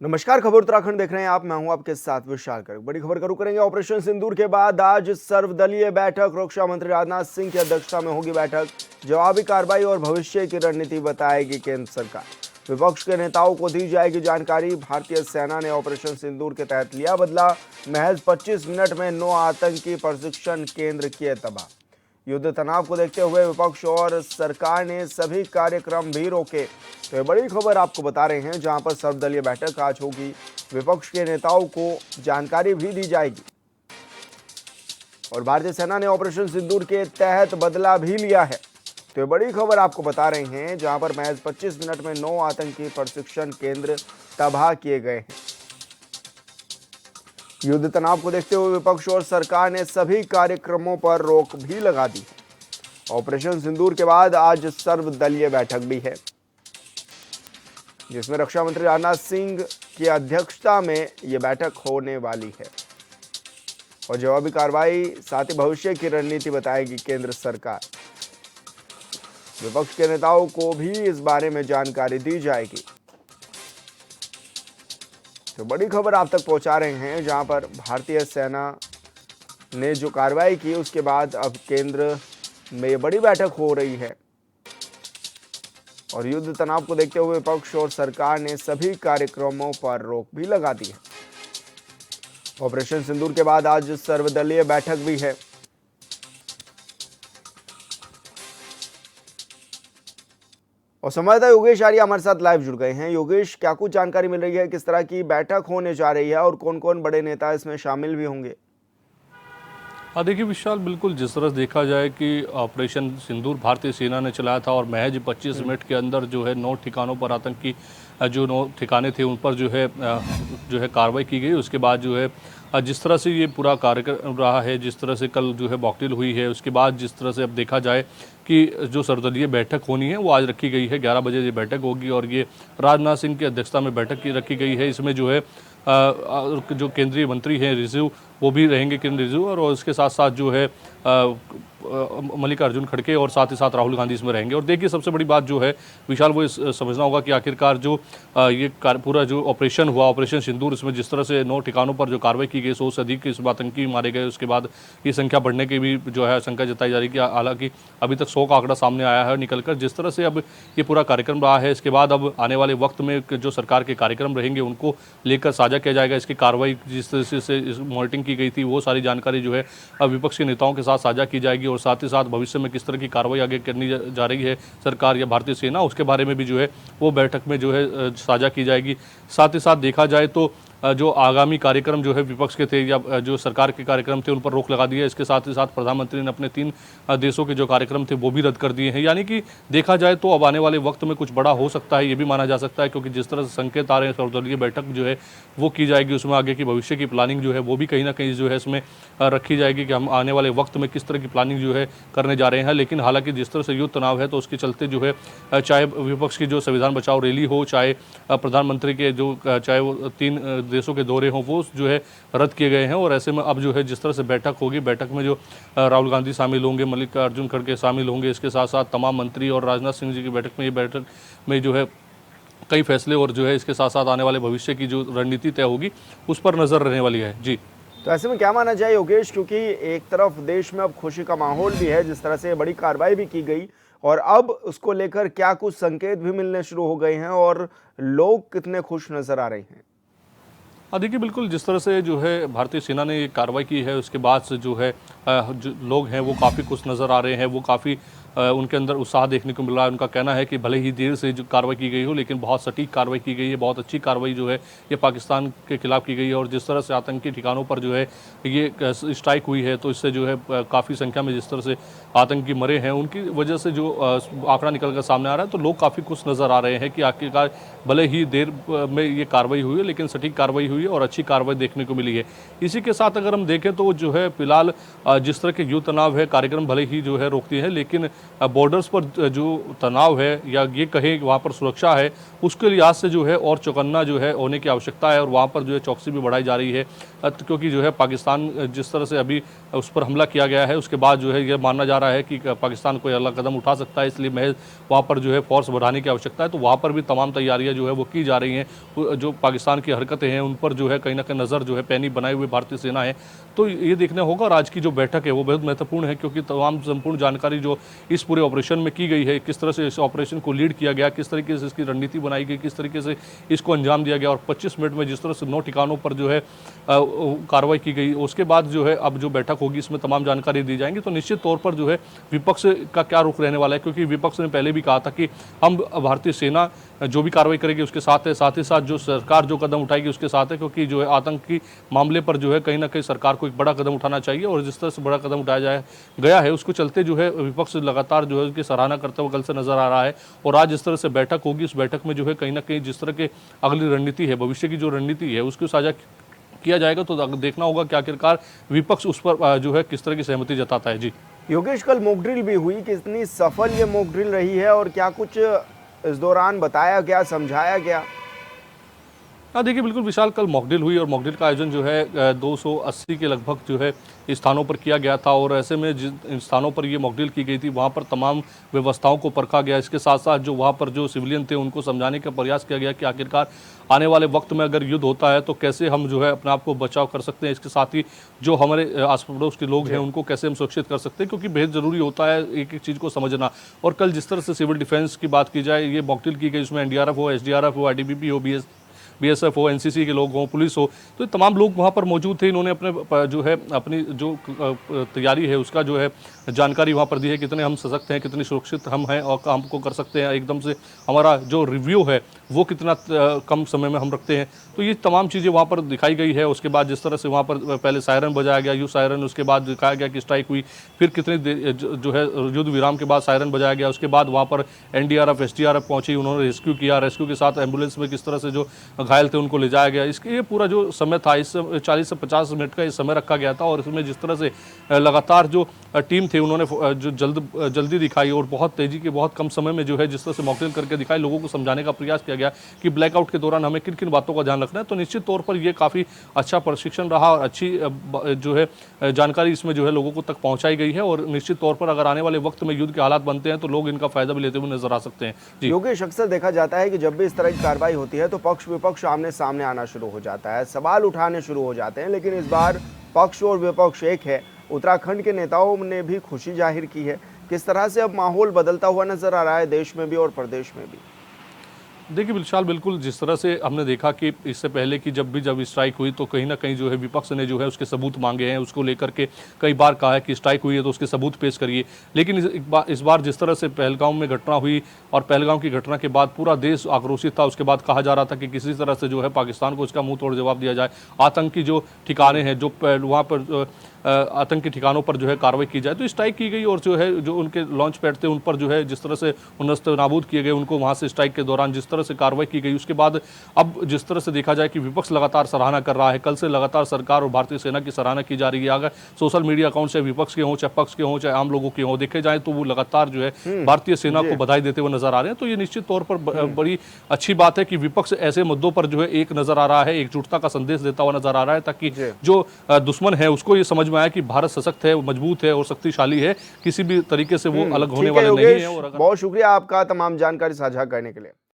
नमस्कार, खबर उत्तराखंड देख रहे हैं आप। मैं हूं आपके साथ विशाल कर। बड़ी खबर करू करेंगे। ऑपरेशन सिंदूर के बाद आज सर्वदलीय बैठक। रक्षा मंत्री राजनाथ सिंह की अध्यक्षता में होगी बैठक। जवाबी कार्रवाई और भविष्य की रणनीति बताएगी केंद्र सरकार। विपक्ष के नेताओं को दी जाएगी जानकारी। भारतीय सेना ने ऑपरेशन सिंदूर के तहत लिया बदला। महज 25 मिनट में 9 आतंकी प्रशिक्षण केंद्र किए तबाह। युद्ध तनाव को देखते हुए विपक्ष और सरकार ने सभी कार्यक्रम भी रोके। तो ये बड़ी खबर आपको बता रहे हैं, जहां पर सर्वदलीय बैठक आज होगी। विपक्ष के नेताओं को जानकारी भी दी जाएगी और भारतीय सेना ने ऑपरेशन सिंदूर के तहत बदला भी लिया है। तो ये बड़ी खबर आपको बता रहे हैं, जहां पर महज 25 मिनट में 9 आतंकी प्रशिक्षण केंद्र तबाह किए गए हैं। युद्ध तनाव को देखते हुए विपक्ष और सरकार ने सभी कार्यक्रमों पर रोक भी लगा दी। ऑपरेशन सिंदूर के बाद आज सर्वदलीय बैठक भी है, जिसमें रक्षा मंत्री राजनाथ सिंह की अध्यक्षता में यह बैठक होने वाली है और जवाबी कार्रवाई साथ ही भविष्य की रणनीति बताएगी केंद्र सरकार। विपक्ष के नेताओं को भी इस बारे में जानकारी दी जाएगी। तो बड़ी खबर आप तक पहुंचा रहे हैं, जहां पर भारतीय सेना ने जो कार्रवाई की उसके बाद अब केंद्र में बड़ी बैठक हो रही है और युद्ध तनाव को देखते हुए विपक्ष और सरकार ने सभी कार्यक्रमों पर रोक भी लगा दी है। ऑपरेशन सिंदूर के बाद आज सर्वदलीय बैठक भी है। और संवाददाता योगेश आर्य हमारे साथ लाइव जुड़ गए हैं। योगेश, क्या कुछ जानकारी मिल रही है, किस तरह की बैठक होने जा रही है और कौन कौन बड़े नेता इसमें शामिल भी होंगे? हाँ देखिए विशाल, बिल्कुल जिस तरह से देखा जाए कि ऑपरेशन सिंदूर भारतीय सेना ने चलाया था और महज 25 मिनट के अंदर जो है 9 ठिकानों पर आतंकी जो 9 ठिकाने थे उन पर जो है कार्रवाई की गई। उसके बाद जो है जिस तरह से ये पूरा कार्यक्रम रहा है, जिस तरह से कल जो है मॉकड्रिल हुई है, उसके बाद जिस तरह से अब देखा जाए कि जो सर्वदलीय बैठक होनी है वो आज रखी गई है। 11 बजे ये बैठक होगी और ये राजनाथ सिंह की अध्यक्षता में बैठक की रखी गई है। इसमें जो है जो केंद्रीय मंत्री हैं रिजिजू, वो भी रहेंगे, किरण रिजिजू, और उसके साथ साथ जो है मल्लिकार्जुन खड़गे और साथ ही साथ राहुल गांधी इसमें रहेंगे। और देखिए सबसे बड़ी बात जो है विशाल, वो समझना होगा कि आखिरकार जो ये पूरा जो ऑपरेशन हुआ, ऑपरेशन सिंदूर, इसमें जिस तरह से 9 ठिकानों पर जो कार्रवाई की गई, 100 से अधिक इस आतंकी मारे गए। उसके बाद ये संख्या बढ़ने की भी जो है आशंका जताई जा रही है। हालांकि अभी तक 100 का आंकड़ा सामने आया है निकलकर। जिस तरह से अब ये पूरा कार्यक्रम रहा है, इसके बाद अब आने वाले वक्त में जो सरकार के कार्यक्रम रहेंगे उनको लेकर साझा किया जाएगा। इसकी कार्रवाई जिस तरह से मॉनिटरिंग की गई थी वो सारी जानकारी जो है अब विपक्ष के नेताओं के साथ साझा की जाएगी और साथ ही साथ भविष्य में किस तरह की कार्रवाई आगे करनी जा रही है सरकार या भारतीय सेना, उसके बारे में भी जो है वो बैठक में जो है साझा की जाएगी। साथ ही साथ देखा जाए तो जो आगामी कार्यक्रम जो है विपक्ष के थे या जो सरकार के कार्यक्रम थे उन पर रोक लगा दी है। इसके साथ ही साथ प्रधानमंत्री ने अपने 3 देशों के जो कार्यक्रम थे वो भी रद्द कर दिए हैं। यानी कि देखा जाए तो अब आने वाले वक्त में कुछ बड़ा हो सकता है, ये भी माना जा सकता है, क्योंकि जिस तरह से संकेत आ रहे हैं सर्वदलीय बैठक जो है वो की जाएगी। उसमें आगे की भविष्य की प्लानिंग जो है वो भी कहीं ना कहीं जो है इसमें रखी जाएगी कि हम आने वाले वक्त में किस तरह की प्लानिंग जो है करने जा रहे हैं। लेकिन हालांकि जिस तरह से युद्ध तनाव है तो उसके चलते जो है चाहे विपक्ष की जो संविधान बचाओ रैली हो, चाहे प्रधानमंत्री के जो चाहे वो 3 देशों के दौरे हों, वो जो है रद्द किए गए हैं। और ऐसे में अब जो है जिस तरह से बैठक होगी, बैठक में जो राहुल गांधी शामिल होंगे, मल्लिकार्जुन खड़गे शामिल होंगे, इसके साथ साथ तमाम मंत्री और राजनाथ सिंह जी की बैठक में, ये बैठक में जो है कई फैसले और जो है इसके साथ साथ आने वाले भविष्य की जो रणनीति तय होगी उस पर नजर रहने वाली है। जी, तो ऐसे में क्या माना जाए योगेश, क्योंकि एक तरफ देश में अब खुशी का माहौल भी है, जिस तरह से बड़ी कार्रवाई भी की गई और अब उसको लेकर क्या कुछ संकेत भी मिलने शुरू हो गए हैं और लोग कितने खुश नजर आ रहे हैं? हाँ देखिए बिल्कुल, जिस तरह से जो है भारतीय सेना ने ये कार्रवाई की है उसके बाद से जो है जो लोग हैं वो काफ़ी खुश नज़र आ रहे हैं। वो काफ़ी उनके अंदर उत्साह देखने को मिल रहा है। उनका कहना है कि भले ही देर से जो कार्रवाई की गई हो लेकिन बहुत सटीक कार्रवाई की गई है, बहुत अच्छी कार्रवाई जो है ये पाकिस्तान के खिलाफ की गई है। और जिस तरह से आतंकी ठिकानों पर जो है ये स्ट्राइक हुई है तो इससे जो है काफ़ी संख्या में जिस तरह से आतंकी मरे हैं उनकी वजह से जो आंकड़ा निकल कर सामने आ रहा है, तो लोग काफ़ी खुश नज़र आ रहे हैं कि आखिरकार भले ही देर में ये कार्रवाई हुई है लेकिन सटीक कार्रवाई हुई है और अच्छी कार्रवाई देखने को मिली है। इसी के साथ अगर हम देखें तो जो है फिलहाल जिस तरह के युद्ध तनाव है, कार्यक्रम भले ही जो है रोक दिए हैं लेकिन बॉर्डर्स पर जो तनाव है या ये कहें वहाँ पर सुरक्षा है, उसके लिहाज से जो है और चौकन्ना जो है होने की आवश्यकता है और वहाँ पर जो है चौकसी भी बढ़ाई जा रही है। क्योंकि जो है पाकिस्तान जिस तरह से अभी उस पर हमला किया गया है, उसके बाद जो है ये मानना जा रहा है कि पाकिस्तान कोई अगला कदम उठा सकता है, इसलिए महज वहाँ पर जो है फोर्स बढ़ाने की आवश्यकता है। तो वहाँ पर भी तमाम तैयारियाँ जो है वो की जा रही हैं। जो पाकिस्तान की हरकतें हैं उन पर जो है कहीं ना कहीं नज़र जो है पैनी बनाए हुए भारतीय सेना है। तो ये देखना होगा, और आज की जो बैठक है वो बहुत महत्वपूर्ण है, क्योंकि तमाम संपूर्ण जानकारी जो इस पूरे ऑपरेशन में की गई है, किस तरह से इस ऑपरेशन को लीड किया गया, किस तरीके से इसकी रणनीति बनाई गई, किस तरीके से इसको अंजाम दिया गया, और 25 मिनट में जिस तरह से 9 ठिकानों पर जो है कार्रवाई की गई, उसके बाद जो है अब जो बैठक होगी इसमें तमाम जानकारी दी जाएंगी। तो निश्चित तौर पर जो है विपक्ष का क्या रुख रहने वाला है, क्योंकि विपक्ष ने पहले भी कहा था कि हम भारतीय सेना जो भी कार्रवाई करेगी उसके साथ है, साथ ही साथ जो सरकार जो कदम उठाएगी उसके साथ है, क्योंकि जो है आतंकी मामले पर जो है कहीं ना कहीं सरकार को एक बड़ा कदम उठाना चाहिए, और जिस तरह से बड़ा कदम उठाया गया है उसको चलते जो है विपक्ष लगातार जो है उसकी सराहना करते हुए कल से नजर आ रहा है। और आज जिस तरह से बैठक होगी, उस बैठक में जो है कहीं ना कहीं जिस तरह के अगली रणनीति है, भविष्य की जो रणनीति है उसको साझा किया जाएगा। तो देखना होगा कि आखिरकार विपक्ष उस पर जो है किस तरह की सहमति जताता है। जी योगेश, कल मॉक ड्रिल भी हुई, कितनी सफल ये मॉक ड्रिल रही है और क्या कुछ इस दौरान बताया गया, समझाया गया? हाँ देखिए, बिल्कुल विशाल, कल मॉकड्रिल हुई और मॉकड्रिल का आयोजन जो है 280 के लगभग जो है स्थानों पर किया गया था। और ऐसे में जिन स्थानों पर ये मॉकड्रिल की गई थी वहाँ पर तमाम व्यवस्थाओं को परखा गया। इसके साथ साथ जो वहाँ पर जो सिविलियन थे उनको समझाने का प्रयास किया गया कि आखिरकार आने वाले वक्त में अगर युद्ध होता है तो कैसे हम जो है अपने आप को बचाव कर सकते हैं। इसके साथ ही जो हमारे आस पड़ोस के लोग हैं उनको कैसे हम सुरक्षित कर सकते हैं, क्योंकि बेहद ज़रूरी होता है एक एक चीज़ को समझना। और कल जिस तरह से सिविल डिफेंस की बात की जाए, ये मॉकड्रिल की गई, उसमें NDRF हो, SDRF हो, ITBP हो, BSF हो, NCC के लोग हों, पुलिस हो, तो तमाम लोग वहाँ पर मौजूद थे। इन्होंने अपने जो है अपनी जो तैयारी है उसका जो है जानकारी वहाँ पर दी है, कितने हम सशक्त हैं, कितनी सुरक्षित हम हैं और काम को कर सकते हैं। एकदम से हमारा जो रिव्यू है वो कितना कम समय में हम रखते हैं। तो ये तमाम चीज़ें वहाँ पर दिखाई गई है। उसके बाद जिस तरह से वहाँ पर पहले सायरन बजाया गया, युद्ध सायरन, उसके बाद दिखाया गया कि स्ट्राइक हुई, फिर कितनी जो है युद्ध विराम के बाद सायरन बजाया गया, उसके बाद वहाँ पर NDRF SDRF पहुँची, उन्होंने रेस्क्यू किया, रेस्क्यू के साथ एम्बुलेंस में किस तरह से जो घायल थे उनको ले जाया गया। इसके ये पूरा जो समय था, इस 40 से 50 मिनट का ये समय रखा गया था। और इसमें जिस तरह से लगातार जो टीम थे उन्होंने जो जल्दी दिखाई और बहुत तेज़ी के बहुत कम समय में जो है जिस तरह से मॉकड्रिल करके दिखाई, लोगों को समझाने का प्रयास किया गया कि ब्लैकआउट के दौरान हमें किन किन बातों का ध्यान रखना है। तो निश्चित तौर पर ये काफ़ी अच्छा प्रशिक्षण रहा और अच्छी जो है जानकारी इसमें जो है लोगों को तक पहुँचाई गई है। और निश्चित तौर पर अगर आने वाले वक्त में युद्ध के हालात बनते हैं तो लोग इनका फायदा भी लेते हुए नजर आ सकते हैं। जी योगेश, अक्सर देखा जाता है कि जब भी इस तरह की कार्रवाई होती है तो पक्ष विपक्ष आमने सामने आना शुरू हो जाता है, सवाल उठाने शुरू हो जाते हैं, लेकिन इस बार पक्ष और विपक्ष एक है। उत्तराखंड के नेताओं ने भी खुशी जाहिर की है। किस तरह से अब माहौल बदलता हुआ नजर आ रहा है देश में भी और प्रदेश में भी? देखिए विशाल, बिल्कुल जिस तरह से हमने देखा कि इससे पहले कि जब स्ट्राइक हुई तो कहीं ना कहीं जो है विपक्ष ने जो है उसके सबूत मांगे हैं, उसको लेकर के कई बार कहा है कि स्ट्राइक हुई है तो उसके सबूत पेश करिए। लेकिन इस बार जिस तरह से पहलगाम में घटना हुई और पहलगाम की घटना के बाद पूरा देश आक्रोशित था। उसके बाद कहा जा रहा था कि किसी तरह से जो है पाकिस्तान को इसका मुंह तोड़ जवाब दिया जाए, आतंकी जो ठिकाने हैं, जो वहाँ पर आतंकी ठिकानों पर जो है कार्रवाई की जाए। तो स्ट्राइक की गई और जो है जो उनके लॉन्च पैड थे उन पर जो है जिस तरह से नस्त नाबूद किए गए, उनको वहाँ से स्ट्राइक के दौरान जिस तरह से कार्रवाई की गई, उसके बाद अब जिस तरह से देखा जाए कि विपक्ष लगातार सराहना कर रहा है। कल से लगातार सरकार और भारतीय सेना की सराहना की जा रही है। अगर सोशल मीडिया अकाउंट से विपक्ष के हों, चाहे पक्ष के हों, चाहे आम लोगों के हों, देखे जाए तो वो लगातार जो है भारतीय सेना को बधाई देते हुए नजर आ रहे हैं। तो ये निश्चित तौर पर बड़ी अच्छी बात है कि विपक्ष ऐसे मुद्दों पर जो है एक नजर आ रहा है, एकजुटता का संदेश देता हुआ नजर आ रहा है, ताकि जो दुश्मन है उसको ये समझ में आए कि भारत सशक्त है, मजबूत है और शक्तिशाली है, किसी भी तरीके से वो अलग होने वाला नहीं है। और बहुत शुक्रिया आपका तमाम जानकारी साझा करने के लिए।